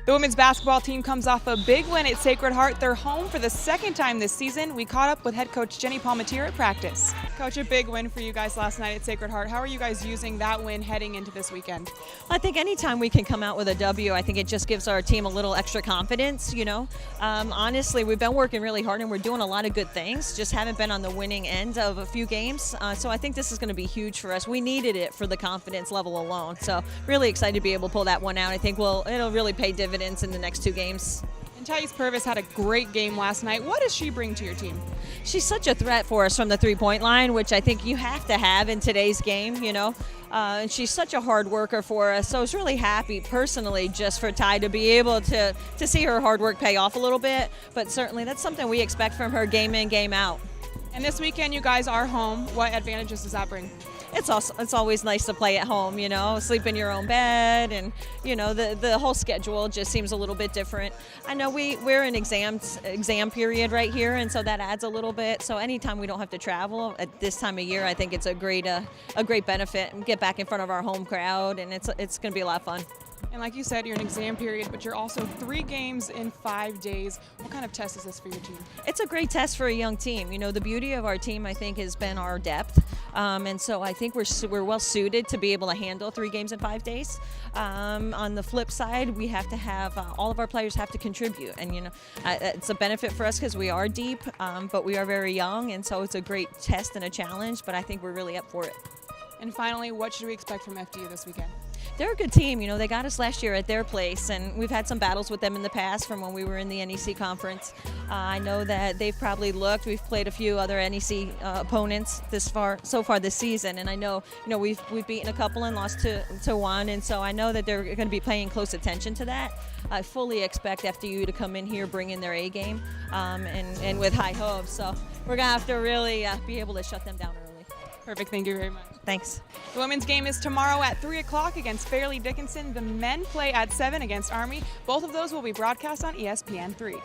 The women's basketball team comes off a big win at Sacred Heart. They're home for the second time this season. We caught up with head coach Jenny Palmateer at practice. Coach, a big win for you guys last night at Sacred Heart. How are you guys using that win heading into this weekend? I think anytime we can come out with a W, I think it just gives our team a little extra confidence, Honestly, we've been working really hard and we're doing a lot of good things, just haven't been on the winning end of a few games. So I think this is going to be huge for us. We needed it for the confidence level alone. So really excited to be able to pull that one out. I think it'll really pay dividends in the next two games. And Thais Purvis had a great game last night. What does she bring to your team? She's such a threat for us from the three-point line, which I think you have to have in today's game, And she's such a hard worker for us. So I was really happy personally just for Ty to be able to see her hard work pay off a little bit. But certainly that's something we expect from her game in, game out. And this weekend you guys are home. What advantages does that bring? It's always nice to play at home, sleep in your own bed, and the whole schedule just seems a little bit different. I know we're in exam period right here, and so that adds a little bit. So anytime we don't have to travel at this time of year, I think it's a great benefit. And get back in front of our home crowd, and it's going to be a lot of fun. And like you said, you're in exam period, but you're also 3 games in 5 days. What kind of test is this for your team? It's a great test for a young team. The beauty of our team, I think, has been our depth. And so I think we're well suited to be able to handle 3 games in 5 days. On the flip side, we have to have all of our players have to contribute. And, it's a benefit for us because we are deep, but we are very young. And so it's a great test and a challenge, but I think we're really up for it. And finally, what should we expect from FDU this weekend? They're a good team. They got us last year at their place, and we've had some battles with them in the past from when we were in the NEC conference. I know that they've probably looked. We've played a few other NEC opponents so far this season, and I know, we've beaten a couple and lost to one, and so I know that they're going to be paying close attention to that. I fully expect FDU to come in here, bring in their A game, and with high hopes. So we're going to have to really be able to shut them down early. Perfect. Thank you very much. Thanks. The women's game is tomorrow at 3 o'clock against Fairleigh Dickinson. The men play at 7 against Army. Both of those will be broadcast on ESPN3.